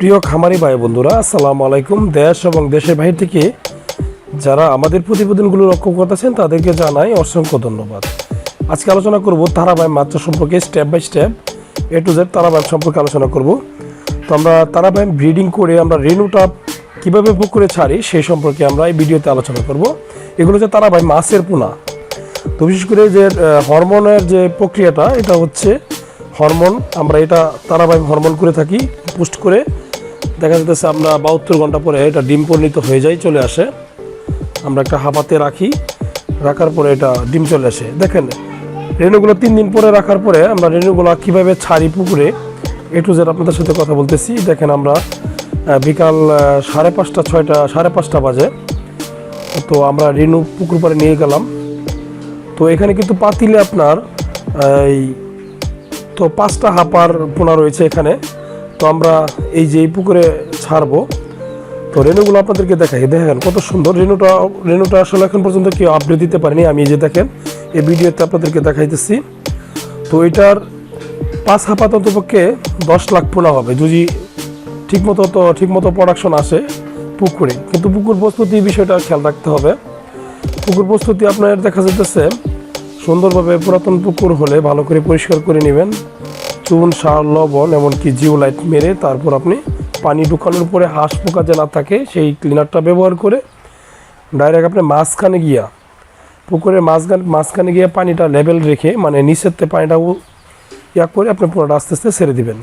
প্রিয় খামারি ভাই বন্ধুরা, আসসালামু আলাইকুম। দেশ এবং দেশের বাইরে থেকে যারা আমাদের প্রতিবেদনগুলো লক্ষ্য করতেছেন তাদেরকে জানাই অসংখ্য ধন্যবাদ। আজকে আলোচনা করব তারাবাই মাছ সম্পর্কে, step by step A to Z তারাবাই সম্পর্কে আলোচনা করব। তো আমরা তারাবাই ব্রিডিং করে আমরা রেনুটা কীভাবে পুকুরে ছাড়ি সেই সম্পর্কে আমরা এই ভিডিওতে আলোচনা করব। এগুলো হচ্ছে তারাবাই মাছের পোনা। তো বিশেষ করে যে হরমোনের যে প্রক্রিয়াটা, এটা হচ্ছে হরমোন। আমরা এটা তারাবাই হরমোন করে থাকি, পুষ্ট করে দেখা যাচ্ছে আমরা 72 ঘন্টা পরে এটা ডিম পরিণত হয়ে যায়, চলে আসে। আমরা একটা হাঁপাতে রাখি, রাখার পরে এটা ডিম চলে আসে। দেখেন রেনুগুলো 3 দিন পরে রাখার পরে আমরা রেনুগুলো কীভাবে ছাড়ি পুকুরে এ টু জেড আপনাদের সাথে কথা বলতেছি। দেখেন আমরা বিকাল 5:30 6টা 5:30 বাজে, তো আমরা রেনু পুকুর পাড়ে নিয়ে গেলাম। তো এখানে কিন্তু পাতিলে আপনার এই তো 5টা হাঁপার পোনা রয়েছে এখানে। তো আমরা এই যে এই পুকুরে ছাড়বো, তো রেনুগুলো আপনাদেরকে দেখাই। দেখেন কত সুন্দর রেনুটা আসলে এখন পর্যন্ত কেউ আপডেট দিতে পারেনি। আমি এই যে দেখেন এই ভিডিওতে আপনাদেরকে দেখাইতেছি। তো এটার 5 হাঁপা অন্তপক্ষে 10 লাখ পোনা হবে যদি ঠিকমতো প্রোডাকশন আসে পুকুরে। কিন্তু পুকুর প্রস্তুতি বিষয়টা খেয়াল রাখতে হবে। পুকুর প্রস্তুতি আপনার দেখা যাইতেছে সুন্দরভাবে পুরাতন পুকুর হলে ভালো করে পরিষ্কার করে নেবেন, চুন, সার, লবণ, এমনকি জিওলাইট মেরে তারপর আপনি পানি ঢুকানোর পরে হাঁস পোকা যে না থাকে সেই ক্লিনারটা ব্যবহার করে ডাইরেক্ট আপনি মাঝখানে গিয়া পুকুরের মাঝখানে গিয়ে পানিটা লেভেল রেখে, মানে নিচের পানিটা করে আপনি পোনাটা আস্তে আস্তে ছেড়ে দিবেন।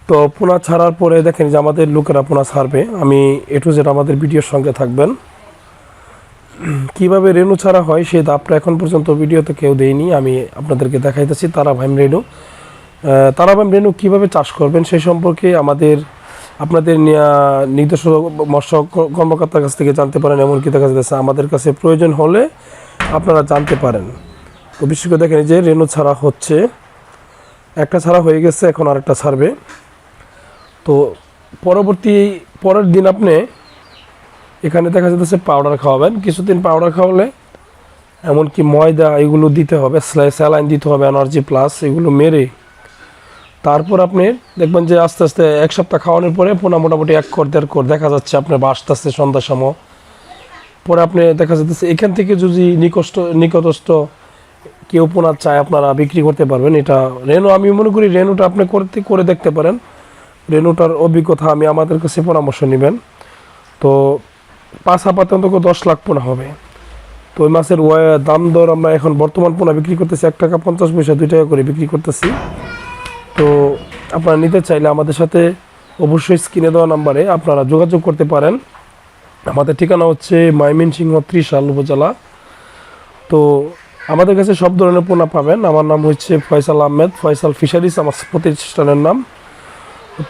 তো পোনা ছাড়ার পরে দেখেন যে আমাদের লোকেরা পোনা ছাড়বে। আমি এ টু জেড আমাদের ভিডিওর সঙ্গে থাকবেন। কিভাবে রেনু ছাড়া হয় সেই ধাপটা এখন পর্যন্ত ভিডিওতে কেউ দেয়নি, আমি আপনাদেরকে দেখাইতেছি। তারাবাই রেনু কীভাবে চাষ করবেন সেই সম্পর্কে আপনাদের নির্দেশ মৎস্য কর্মকর্তার কাছ থেকে জানতে পারেন, এমনকি দেখা যাচ্ছে আমাদের কাছে প্রয়োজন হলে আপনারা জানতে পারেন। তো বিশেষ করে দেখেন যে রেনু ছাড়া হচ্ছে, একটা ছাড়া হয়ে গেছে, এখন আরেকটা ছাড়বে। তো পরের দিন আপনি এখানে দেখা যাচ্ছে পাউডার খাওয়াবেন। কিছুদিন পাউডার খাওয়ালে এমনকি ময়দা এগুলো দিতে হবে, স্যালাইন দিতে হবে, এনার্জি প্লাস এগুলো মেরে তারপর আপনি দেখবেন যে আস্তে আস্তে 1 সপ্তাহ খাওয়ানোর পরে পোনা মোটামুটি 1 কর 1.5 কর দেখা যাচ্ছে আপনার আস্তে আস্তে সন্ধ্যার সময়। পরে আপনি দেখা যাচ্ছে এখান থেকে যদি নিকটস্থ কেউ পোনা চায় আপনারা বিক্রি করতে পারবেন। এটা রেনু, আমি মনে করি রেনুটা আপনি করে দেখতে পারেন। রেনুটার অভিজ্ঞতা আমি আমাদের কাছে পরামর্শ নেবেন। তো 5 হাঁপাতে অন্তত 10 লাখ পোনা হবে। তো ওই মাছের দাম দর আমরা এখন বর্তমান পোনা বিক্রি করতেছি 1 টাকা 50 পয়সা, 2 টাকা করে বিক্রি করতেছি। তো আপনারা নিতে চাইলে আমাদের সাথে অবশ্যই স্ক্রিনে দেওয়া নাম্বারে আপনারা যোগাযোগ করতে পারেন। আমাদের ঠিকানা হচ্ছে ময়মনসিংহ ত্রিশাল উপজেলা। তো আমাদের কাছে সব ধরনের পোনা পাবেন। আমার নাম হচ্ছে ফয়সাল আহমেদ, ফয়সাল ফিশারিজ আমার প্রতিষ্ঠানের নাম।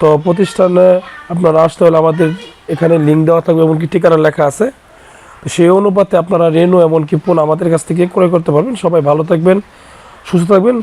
তো প্রতিষ্ঠানে আপনারা আসতে হলে আমাদের এখানে লিঙ্ক দেওয়া থাকবে, এমনকি ঠিকানা লেখা আছে। তো সেই অনুপাতে আপনারা রেনু এমনকি পোনা আমাদের কাছ থেকে ক্রয় করতে পারবেন। সবাই ভালো থাকবেন, সুস্থ থাকবেন।